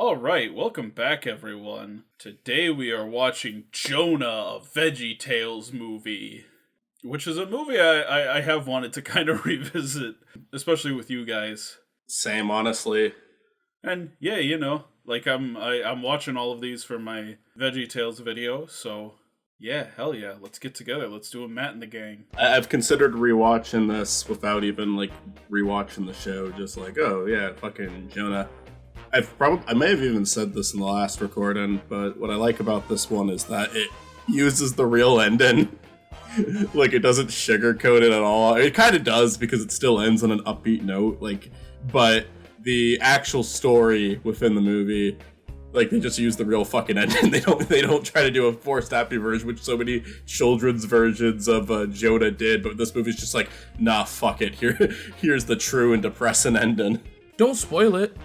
All right, welcome back, everyone. Today we are watching Jonah, a VeggieTales movie, which is a movie I have wanted to kind of revisit, especially with you guys. Same, honestly. And yeah, I'm watching all of these for my VeggieTales video, so yeah, hell yeah, let's get together. Let's do a Matt and the gang. I've considered rewatching this without even rewatching the show. Just oh yeah, fucking Jonah. I may have even said this in the last recording, but what I like about this one is that it uses the real ending. It doesn't sugarcoat it at all. It kind of does because it still ends on an upbeat note. But the actual story within the movie, they just use the real fucking ending. They don't try to do a forced happy version, which so many children's versions of Jonah did. But this movie's just nah, fuck it. Here's the true and depressing ending. Don't spoil it.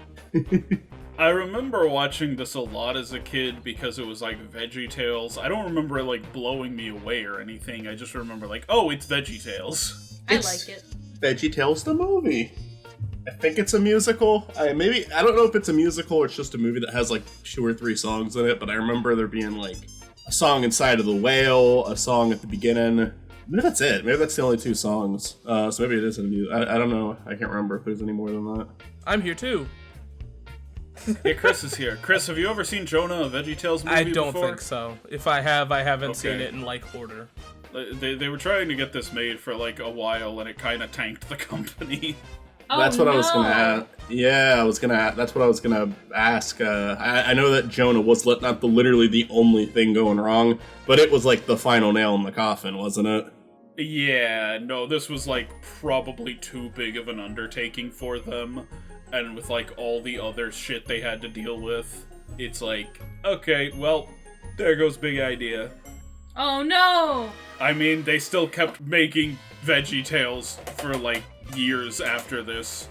I remember watching this a lot as a kid because it was VeggieTales. I don't remember it blowing me away or anything. I just remember oh, it's VeggieTales. I like it. VeggieTales the movie. I think it's a musical. I don't know if it's a musical or it's just a movie that has 2 or 3 songs in it, but I remember there being a song inside of the whale, a song at the beginning. Maybe that's it. Maybe that's the only 2 songs. So maybe it is a musical. I don't know. I can't remember if there's any more than that. I'm here too. Hey, Chris is here. Chris, have you ever seen Jonah, a VeggieTales movie I don't before? think so. If I have, I haven't Okay. seen it in order. They were trying to get this made for a while, and it kind of tanked the company. That's what I was gonna ask. Yeah, that's what I was gonna ask. I know that Jonah was not literally the only thing going wrong, but it was the final nail in the coffin, wasn't it? Yeah, no, this was probably too big of an undertaking for them, and with all the other shit they had to deal with, it's okay, well, there goes big idea. Oh no! I mean, they still kept making VeggieTales for years after this.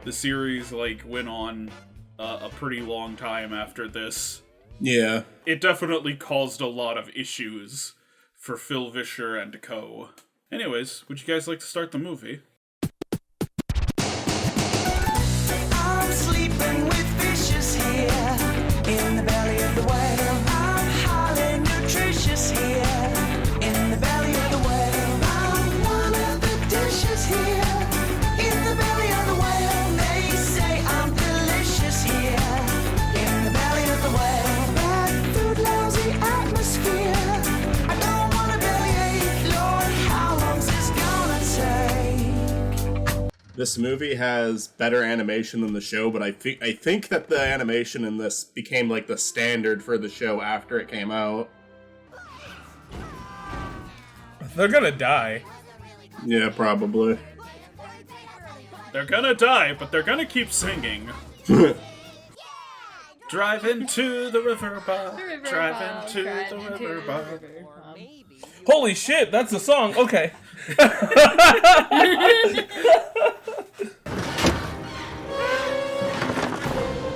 The series went on a pretty long time after this. Yeah. It definitely caused a lot of issues for Phil Vischer and co. Anyways, would you guys like to start the movie? I'm sleeping with fishes here in the belly of the whale. I'm highly nutritious here in the belly of the whale. I'm one of the dishes here in the belly of the whale. They say I'm delicious here in the belly of the whale. Bad food, lousy atmosphere. I don't want a bellyache, Lord. How long's this gonna take? This movie has better animation than the show, but I think that the animation in this became the standard for the show after it came out. They're gonna die. Yeah, probably. They're gonna die, but they're gonna keep singing. Driving to the river bar. Driving to the river bar. Holy shit, that's the song. Okay.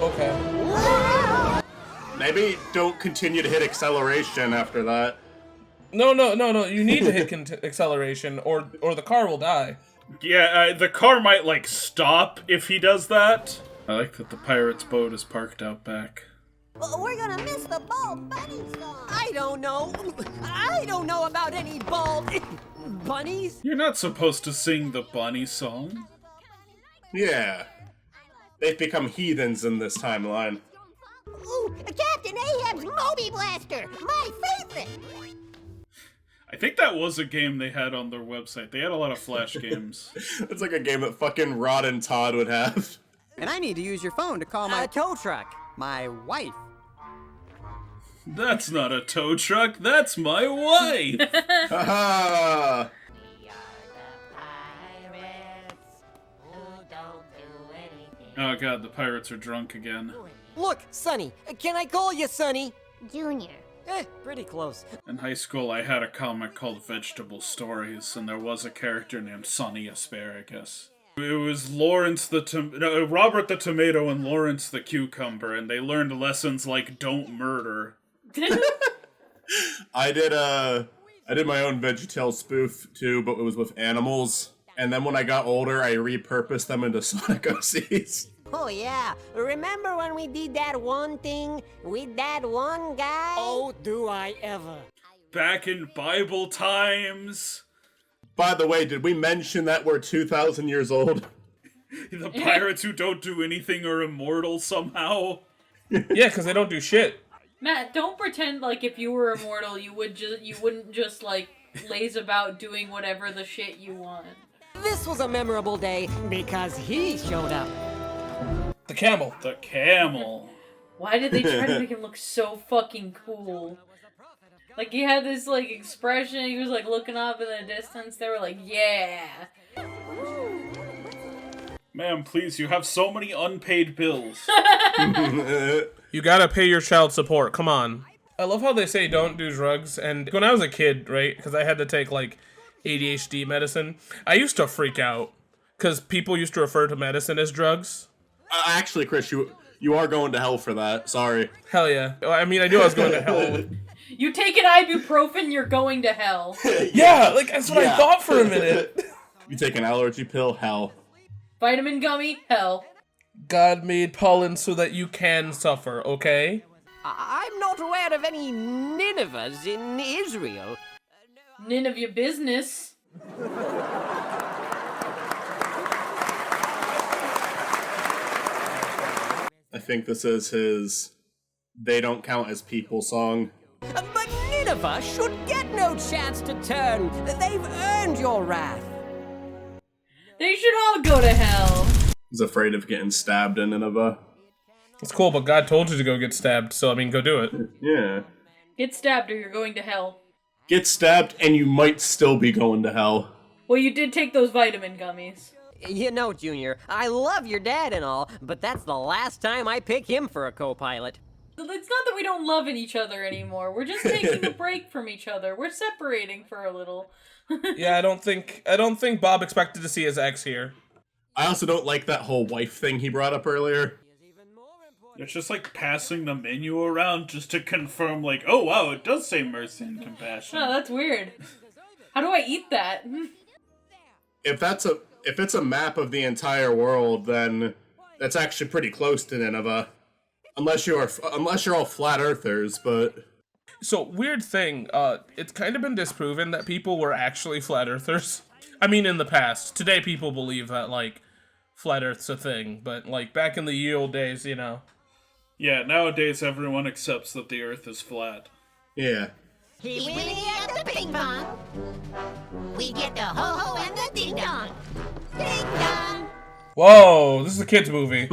Okay. Maybe don't continue to hit acceleration after that. No. You need to hit acceleration, or the car will die. Yeah, the car might stop if he does that. I like that the pirate's boat is parked out back. Well, we're gonna miss the bald bunny song. I don't know about any bald bunnies. You're not supposed to sing the bunny song. Yeah. They've become heathens in this timeline. Ooh, Captain Ahab's Moby Blaster, my favorite. I think that was a game they had on their website. They had a lot of Flash games. It's a game that fucking Rod and Todd would have. And I need to use your phone to call my tow truck, my wife. That's not a tow truck, that's my wife! Haha! Oh god, the pirates are drunk again. Look, Sonny. Can I call you Sonny? Junior. Pretty close. In high school, I had a comic called Vegetable Stories, and there was a character named Sonny Asparagus. It was Robert the Tomato and Lawrence the Cucumber, and they learned lessons like don't murder. I did my own VeggieTales spoof too, but it was with animals. And then when I got older, I repurposed them into Sonic OCs. Oh, yeah. Remember when we did that one thing with that one guy? Oh, do I ever. Back in Bible times. By the way, did we mention that we're 2,000 years old? The pirates who don't do anything are immortal somehow. Yeah, because they don't do shit. Matt, don't pretend like if you were immortal, you wouldn't just like laze about doing whatever the shit you want. This was a memorable day because he showed up. The camel. The camel. Why did they try to make him look so fucking cool? Like, he had this, like, expression, he was, like, looking off in the distance, they were like, yeah! Ma'am, please, you have so many unpaid bills. You gotta pay your child support, come on. I love how they say don't do drugs, and when I was a kid, right, because I had to take, like, ADHD medicine, I used to freak out, because people used to refer to medicine as drugs. Actually, Chris, you are going to hell for that. Sorry. Hell yeah. I mean, I knew I was going to hell. You take an ibuprofen, you're going to hell. Yeah, like, that's what I thought for a minute. You take an allergy pill, hell. Vitamin gummy, hell. God made pollen so that you can suffer, okay? I'm not aware of any Ninevehs in Israel. None of your business. I think this is his "They Don't Count as People" song. But Nineveh should get no chance to turn. They've earned your wrath. They should all go to hell. He's afraid of getting stabbed in Nineveh. It's cool, but God told you to go get stabbed, so I mean, go do it. Yeah. Get stabbed or you're going to hell. Get stabbed and you might still be going to hell. Well, you did take those vitamin gummies. You know, Junior, I love your dad and all, but that's the last time I pick him for a co-pilot. It's not that we don't love each other anymore. We're just taking a break from each other. We're separating for a little. Yeah, I don't think Bob expected to see his ex here. I also don't like that whole wife thing he brought up earlier. It's just like passing the menu around just to confirm, like, oh wow, it does say mercy and compassion. Oh, that's weird. How do I eat that? If it's a map of the entire world, then that's actually pretty close to Nineveh. Unless you're all flat earthers, but So, weird thing, it's kind of been disproven that people were actually flat earthers. I mean, in the past. Today people believe that, like, flat earth's a thing, but, like, back in the ye old days, you know. Yeah, nowadays everyone accepts that the earth is flat. yeah. He went at the ping pong. We get the ho-ho and the ding-dong. Ding-dong. Whoa, this is a kid's movie.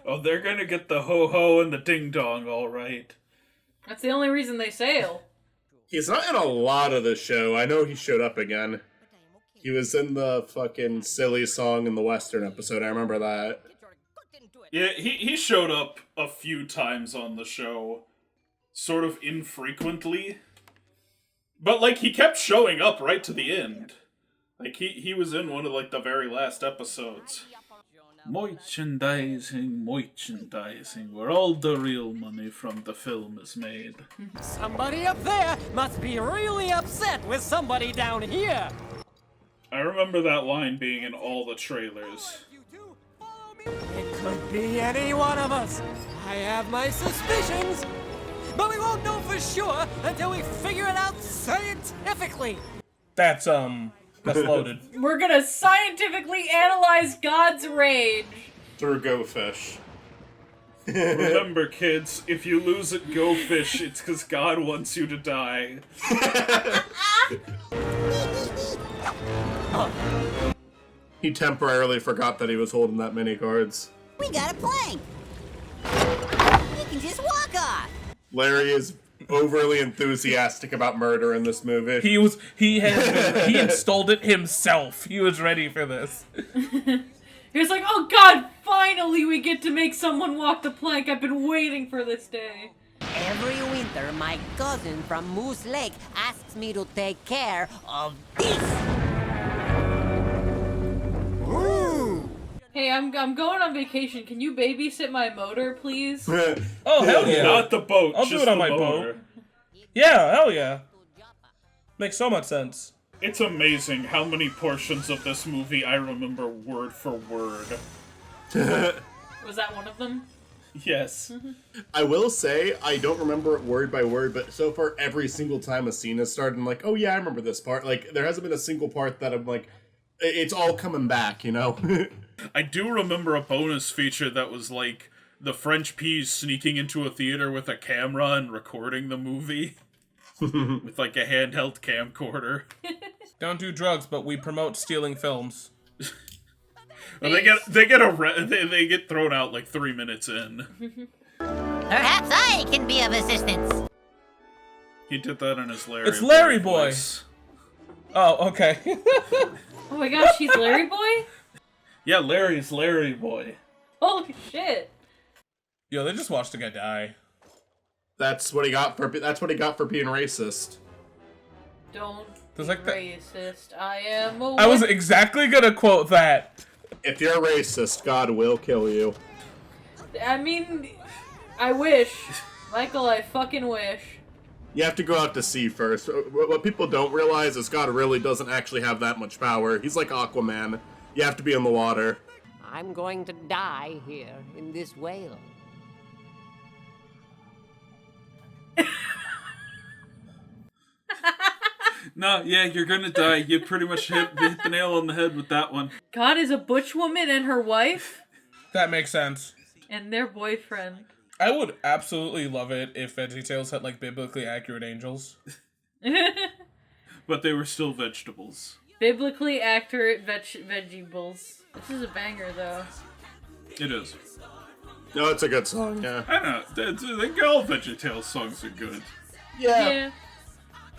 Oh, they're gonna get the ho-ho and the ding-dong, alright. That's the only reason they sail. He's not in a lot of the show. I know he showed up again. He was in the fucking silly song in the Western episode. I remember that. Yeah, he showed up a few times on the show. Sort of infrequently. But, like, he kept showing up right to the end. Like, he was in one of, like, the very last episodes. Merchandising, where all the real money from the film is made. Somebody up there must be really upset with somebody down here. I remember that line being in all the trailers. It could be any one of us. I have my suspicions. But we won't know for sure until we figure it out scientifically. That's loaded. We're gonna scientifically analyze God's rage. Through Go Fish. Remember, kids, if you lose at Go Fish, it's because God wants you to die. He temporarily forgot that he was holding that many cards. We got a plank. You can just walk off. Larry is overly enthusiastic about murder in this movie. He installed it himself. He was ready for this. He was like, oh God, finally we get to make someone walk the plank. I've been waiting for this day. Every winter, my cousin from Moose Lake asks me to take care of this. Ooh. Hey, I'm going on vacation. Can you babysit my motor, please? Oh, hell yeah. Not the boat, I'll just do it on the my motor. boat. Yeah, hell yeah. Makes so much sense. It's amazing how many portions of this movie I remember word for word. Was that one of them? Yes. I will say, I don't remember it word by word, but so far every single time a scene has started, I'm like, oh yeah, I remember this part. Like, there hasn't been a single part that I'm like, it's all coming back, you know? I do remember a bonus feature that was like the French peas sneaking into a theater with a camera and recording the movie with like a handheld camcorder. Don't do drugs, but we promote stealing films. Well, they get thrown out like 3 minutes in. Perhaps I can be of assistance. He did that in his Larry. It's Larry Boy. voice. Oh, okay. Oh my gosh, he's Larry Boy? Yeah, Larry's Larry Boy. Holy shit. Yo, they just watched a guy die. That's what he got for being racist. Don't There's be like that- racist. I am a I was exactly gonna quote that. If you're racist, God will kill you. I mean, I wish. Michael, I fucking wish. You have to go out to sea first. What people don't realize is God really doesn't actually have that much power. He's like Aquaman. You have to be in the water. I'm going to die here in this whale. No, yeah, you're gonna die. You pretty much hit the nail on the head with that one. God is a butch woman and her wife That makes sense. and their boyfriend. I would absolutely love it if VeggieTales had like biblically accurate angels. But they were still vegetables. Biblically accurate vegetables. This is a banger, though. It is. No, it's a good song, yeah. I don't know. All VeggieTales songs are good. Yeah.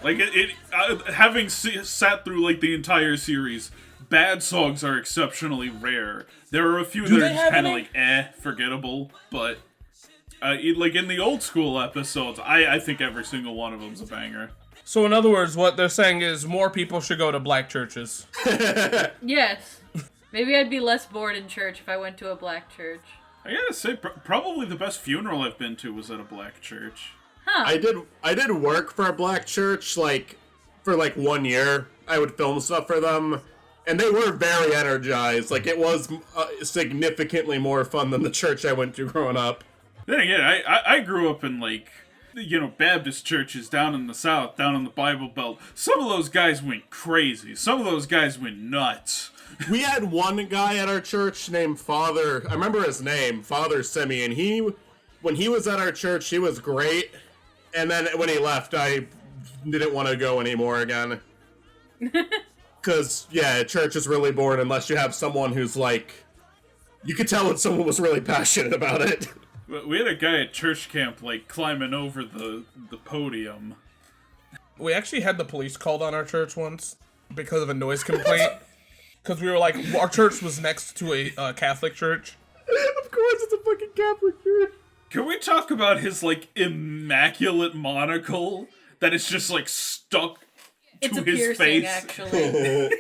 Like, having sat through, like, the entire series, bad songs are exceptionally rare. There are a few Do that are they just have kind of, any? like, forgettable, but, like, in the old school episodes, I think every single one of them's a banger. So in other words, what they're saying is more people should go to black churches. Yes. Maybe I'd be less bored in church if I went to a black church. I gotta say, probably the best funeral I've been to was at a black church. Huh. I did work for a black church, like, for, like, 1 year. I would film stuff for them, and they were very energized. Like, it was significantly more fun than the church I went to growing up. Then again, I grew up in, like, you know, Baptist churches down in the South, down in the Bible Belt. Some of those guys went crazy. Some of those guys went nuts. We had one guy at our church named Father, I remember his name, Father Semi, and when he was at our church, he was great. And then when he left, I didn't want to go anymore again. Because, yeah, church is really boring unless you have someone who's like, you could tell when someone was really passionate about it. We had a guy at church camp, like, climbing over the podium. We actually had the police called on our church once because of a noise complaint. Because we were like, our church was next to a Catholic church. Of course, it's a fucking Catholic church. Can we talk about his, like, immaculate monocle that is just, like, stuck It's to a his piercing, face? actually.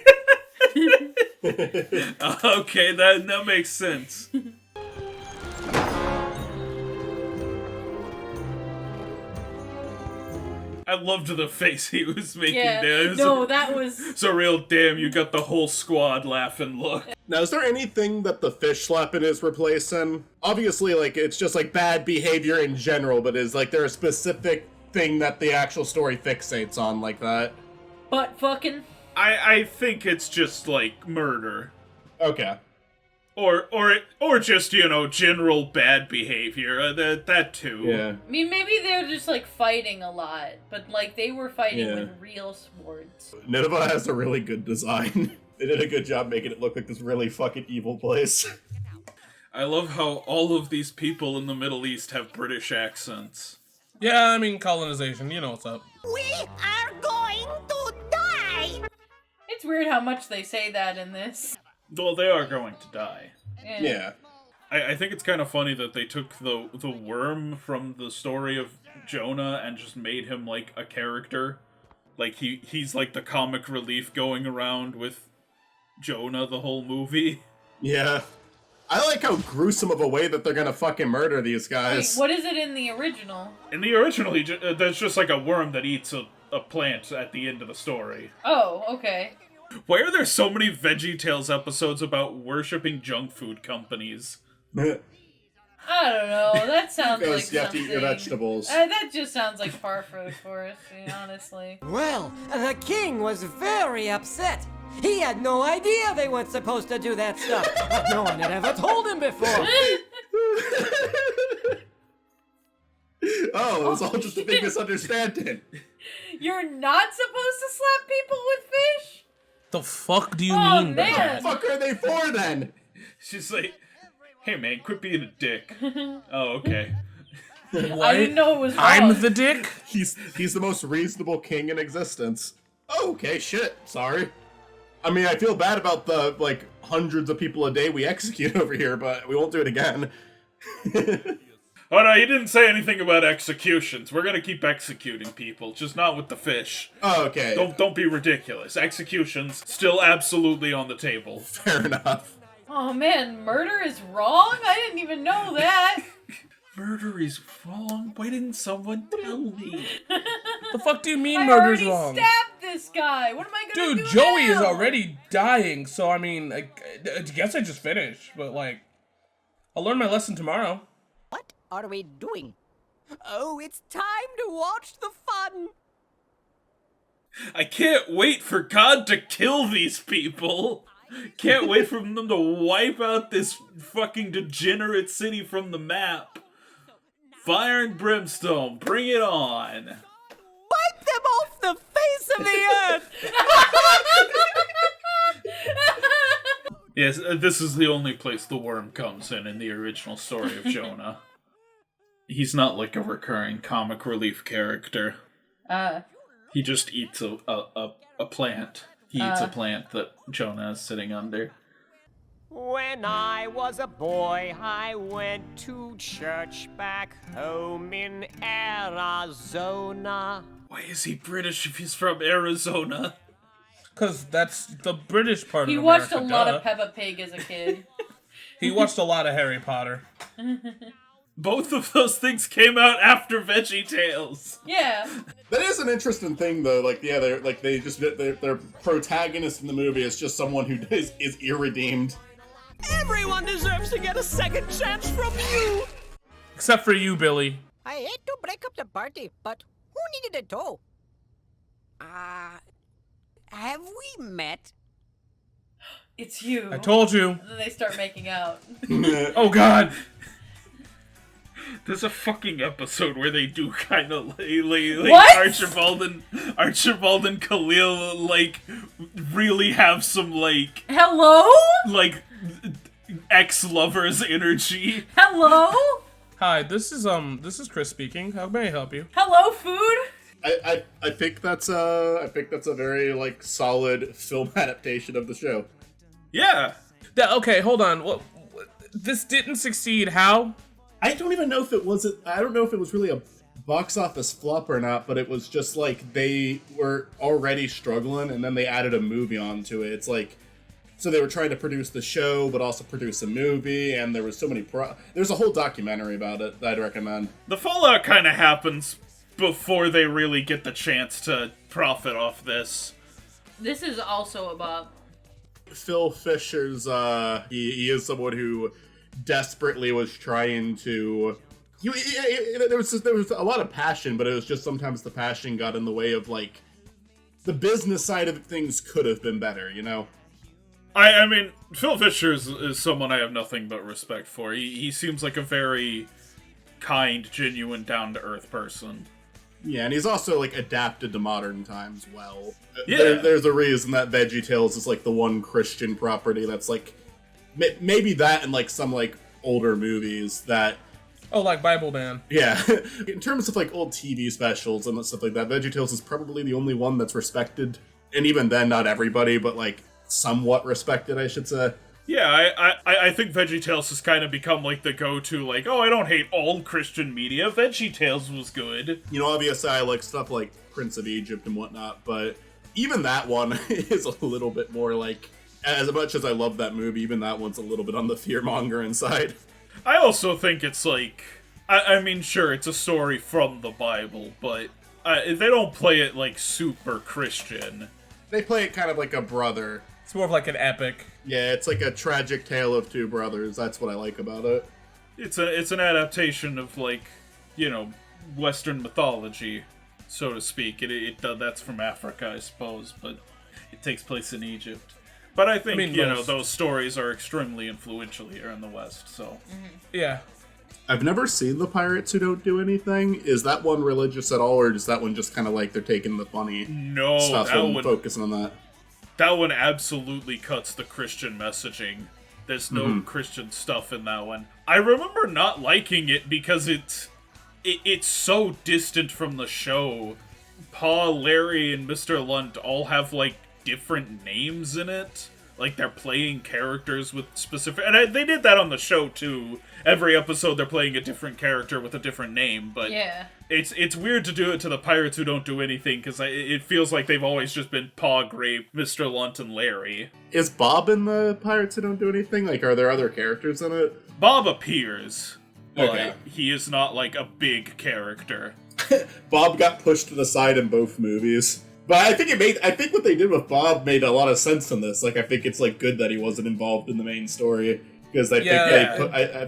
Okay, that makes sense. I loved the face he was making Yeah. there. It was No, that was... It's a real damn, you got the whole squad laughing look. Now, is there anything that the fish slapping is replacing? Obviously, like, it's just, like, bad behavior in general, but is, like, there a specific thing that the actual story fixates on like that? Butt fucking. I think it's just, like, murder. Okay. Or just, you know, general bad behavior. That too. Yeah. I mean, maybe they're just, like, fighting a lot. But, like, they were fighting Yeah. with real swords. Nineveh has a really good design. They did a good job making it look like this really fucking evil place. I love how all of these people in the Middle East have British accents. Yeah, I mean, colonization, you know what's up. We are going to die! It's weird how much they say that in this. Well, they are going to die. Yeah. I think it's kind of funny that they took the worm from the story of Jonah and just made him, like, a character. Like, he's like the comic relief going around with Jonah the whole movie. Yeah. I like how gruesome of a way that they're gonna fucking murder these Wait, guys. what is it in the original? In the original, there's just like a worm that eats a plant at the end of the story. Oh, okay. Why are there so many VeggieTales episodes about worshipping junk food companies? I don't know. That sounds Because like you have to eat your something- vegetables. That just sounds like par for the course, honestly. Well, the king was very upset. He had no idea they weren't supposed to do that stuff. But no one had ever told him before. Oh, it was all just a big misunderstanding. You're not supposed to slap people with fish? The fuck do you Oh, mean by man. that? What the fuck are they for then? She's like, hey man, quit being a dick. Oh, okay. What? I didn't know it was wrong. I'm the dick? He's the most reasonable king in existence. Oh, okay, shit. Sorry. I mean, I feel bad about the, like, hundreds of people a day we execute over here, but we won't do it again. Oh no, you didn't say anything about executions. We're gonna keep executing people, just not with the fish. Oh, okay. Don't be ridiculous. Executions still absolutely on the table. Fair enough. Oh man, murder is wrong? I didn't even know that. Murder is wrong. Why didn't someone tell me? The fuck do you mean I murder's already wrong? stabbed this guy. What am I gonna do Dude, Joey is now? already dying, so I mean, I guess I just finished, but like, I'll learn my lesson tomorrow. What are we doing? Oh, it's time to watch the fun. I can't wait for God to kill these people. Can't wait for them to wipe out this fucking degenerate city from the map. Fire and brimstone, bring it on. Wipe them off the face of the earth. Yes, this is the only place the worm comes in the original story of Jonah. He's not like a recurring comic relief character. He just eats a plant. He eats a plant that Jonah is sitting under. When I was a boy, I went to church back home in Arizona. Why is he British if he's from Arizona? Because that's the British part He of watched America. a lot duh. of Peppa Pig as a kid. He watched a lot of Harry Potter. Both of those things came out after VeggieTales. Yeah. That is an interesting thing, though. Like, yeah, their protagonist in the movie is just someone who is irredeemed. Everyone deserves to get a second chance from you. Except for you, Billy. I hate to break up the party, but who needed a toe? Have we met? It's you. I told you. And then they start making out. Oh God. There's a fucking episode where they do kind of like What? Archibald and Khalil like really have some like Hello? ex-lovers energy. Hello? Hi, this is Chris speaking. How may I help you? Hello, food? I think that's a very like solid film adaptation of the show. Yeah. Okay, hold on. What? This didn't succeed. How? I don't even know if it was. I don't know if it was really a box office flop or not, but it was just like they were already struggling, and then they added a movie onto it. It's like, so they were trying to produce the show, but also produce a movie, and there was so many. There's a whole documentary about it that I'd recommend. The fallout kind of happens before they really get the chance to profit off this. This is also about... Phil Fisher's. He is someone who desperately was trying to. There was a lot of passion, but it was just sometimes the passion got in the way of like the business side of things could have been better, you know. I mean, Phil Fisher is someone I have nothing but respect for. He seems like a very kind, genuine, down-to-earth person. Yeah, and he's also like adapted to modern times well. Yeah. There's a reason that VeggieTales is like the one Christian property that's like maybe that and like some like older movies that. Oh, like Bible Man. Yeah, in terms of like old TV specials and stuff like that, VeggieTales is probably the only one that's respected, and even then, not everybody, but like somewhat respected, I should say. Yeah, I think VeggieTales has kind of become like the go-to, like, oh, I don't hate all Christian media. VeggieTales was good. You know, obviously I like stuff like Prince of Egypt and whatnot, but even that one is a little bit more like, as much as I love that movie, even that one's a little bit on the fear-mongering side. I also think it's like, I mean, sure, it's a story from the Bible, but they don't play it like super Christian. They play it kind of like a brother. It's more of like an epic. Yeah, it's like a tragic tale of two brothers. That's what I like about it. It's an adaptation of, like, you know, Western mythology, so to speak. That's from Africa, I suppose, but it takes place in Egypt. But I think, those stories are extremely influential here in the West, so... Yeah. I've never seen The Pirates Who Don't Do Anything. Is that one religious at all, or is that one just kind of like they're taking the funny stuff and focusing on that? That one absolutely cuts the Christian messaging. There's no Christian stuff in that one. I remember not liking it because it's so distant from the show. Pa, Larry, and Mr. Lunt all have, like, different names in it. Like, they're playing characters with specific... And they did that on the show, too. Every episode, they're playing a different character with a different name, but... Yeah. It's weird to do it to the Pirates Who Don't Do Anything, because it feels like they've always just been Pa, Grape, Mr. Lunt, and Larry. Is Bob in the Pirates Who Don't Do Anything? Like, are there other characters in it? Bob appears, but Okay. he is not, like, a big character. Bob got pushed to the side in both movies. But I think what they did with Bob made a lot of sense in this. Like, I think it's, like, good that he wasn't involved in the main story, because I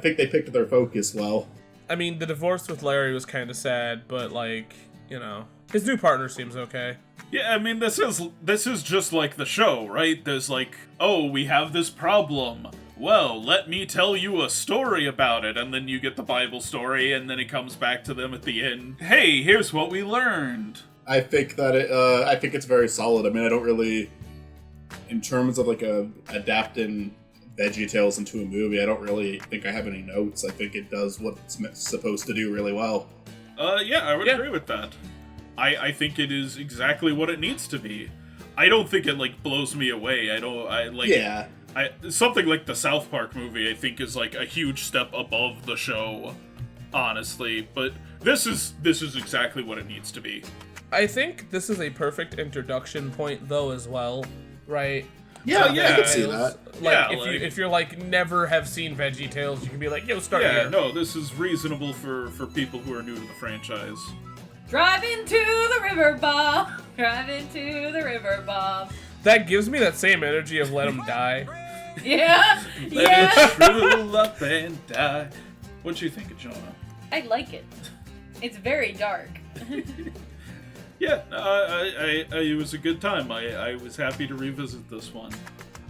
think they picked their focus well. I mean, the divorce with Larry was kind of sad, but, like, his new partner seems okay. Yeah, I mean, this is just like the show, right? There's like, oh, we have this problem. Well, let me tell you a story about it, and then you get the Bible story, and then it comes back to them at the end. Hey, here's what we learned. I think that I think it's very solid. I mean, I don't really, in terms of like adapting VeggieTales into a movie, I don't really think I have any notes. I think it does what it's supposed to do really well. Yeah, I would agree with that. I think it is exactly what it needs to be. I don't think it, like, blows me away. Something like the South Park movie, I think, is, like, a huge step above the show, honestly. But this is exactly what it needs to be. I think this is a perfect introduction point, though, as well, right? Yeah, I can see that. If you're like never have seen VeggieTales, you can be like, yo, start here. Yeah, no, this is reasonable for people who are new to the franchise. Drive into the river, Bob. Drive into the river, Bob. That gives me that same energy of Let 'Em Die. Yeah, Let it shrivel up and die. What you think of Jonah? I like it. It's very dark. Yeah, it was a good time. I was happy to revisit this one.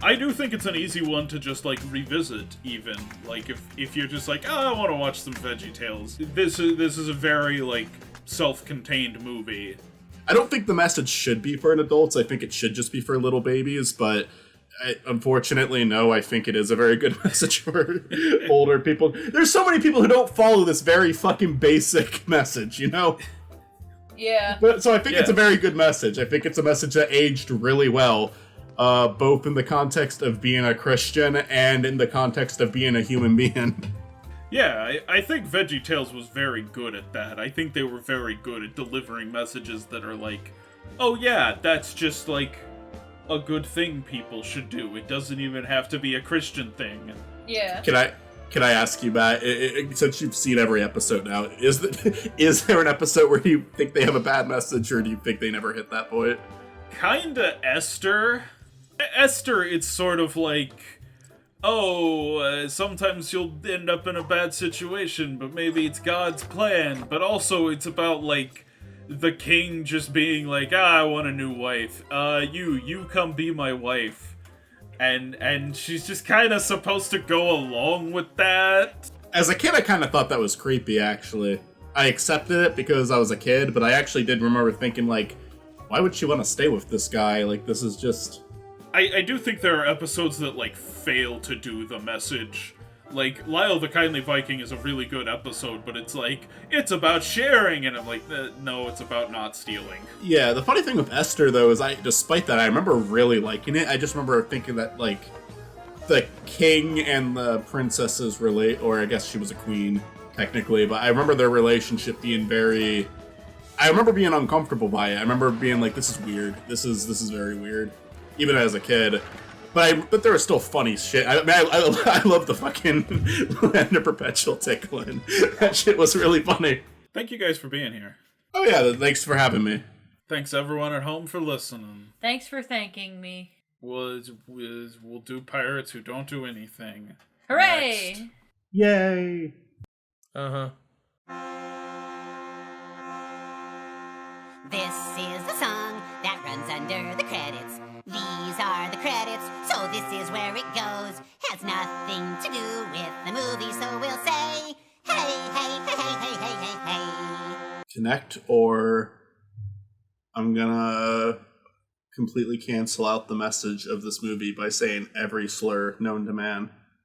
I do think it's an easy one to just, like, revisit, even. Like, if you're just like, oh, I want to watch some VeggieTales. This is a very, like, self-contained movie. I don't think the message should be for adults. I think it should just be for little babies, but unfortunately, no, I think it is a very good message for older people. There's so many people who don't follow this very fucking basic message, you know? Yeah. But, so I think it's a very good message. I think it's a message that aged really well, both in the context of being a Christian and in the context of being a human being. Yeah, I think VeggieTales was very good at that. I think they were very good at delivering messages that are like, oh yeah, that's just like a good thing people should do. It doesn't even have to be a Christian thing. Yeah. Can I ask you, Matt, since you've seen every episode now, is there an episode where you think they have a bad message, or do you think they never hit that point? Kinda Esther. Esther, it's sort of like, sometimes you'll end up in a bad situation, but maybe it's God's plan. But also it's about, like, the king just being like, I want a new wife. You come be my wife. And she's just kind of supposed to go along with that. As a kid, I kind of thought that was creepy, actually. I accepted it because I was a kid, but I actually did remember thinking, like, why would she want to stay with this guy? Like, this is just... I do think there are episodes that, like, fail to do the message. Like, Lyle the Kindly Viking is a really good episode, but it's like, it's about sharing, and I'm like, no, it's about not stealing. Yeah, the funny thing with Esther, though, is despite that, I remember really liking it. I just remember thinking that, like, the king and the princesses relate, or I guess she was a queen, technically, but I remember their relationship being very... I remember being uncomfortable by it. I remember being like, this is weird. This is very weird. Even as a kid. But there was still funny shit. I love the fucking Land of Perpetual tickling. That shit was really funny. Thank you guys for being here. Oh yeah, thanks for having me. Thanks everyone at home for listening. Thanks for thanking me. we'll do pirates who don't do anything. Hooray! Next. Yay! Uh-huh. This is the song that runs under the credits. These are the credits, so this is where it goes. Has nothing to do with the movie, so we'll say, hey, hey, hey, hey, hey, hey, hey, hey. Connect, or I'm gonna completely cancel out the message of this movie by saying every slur known to man.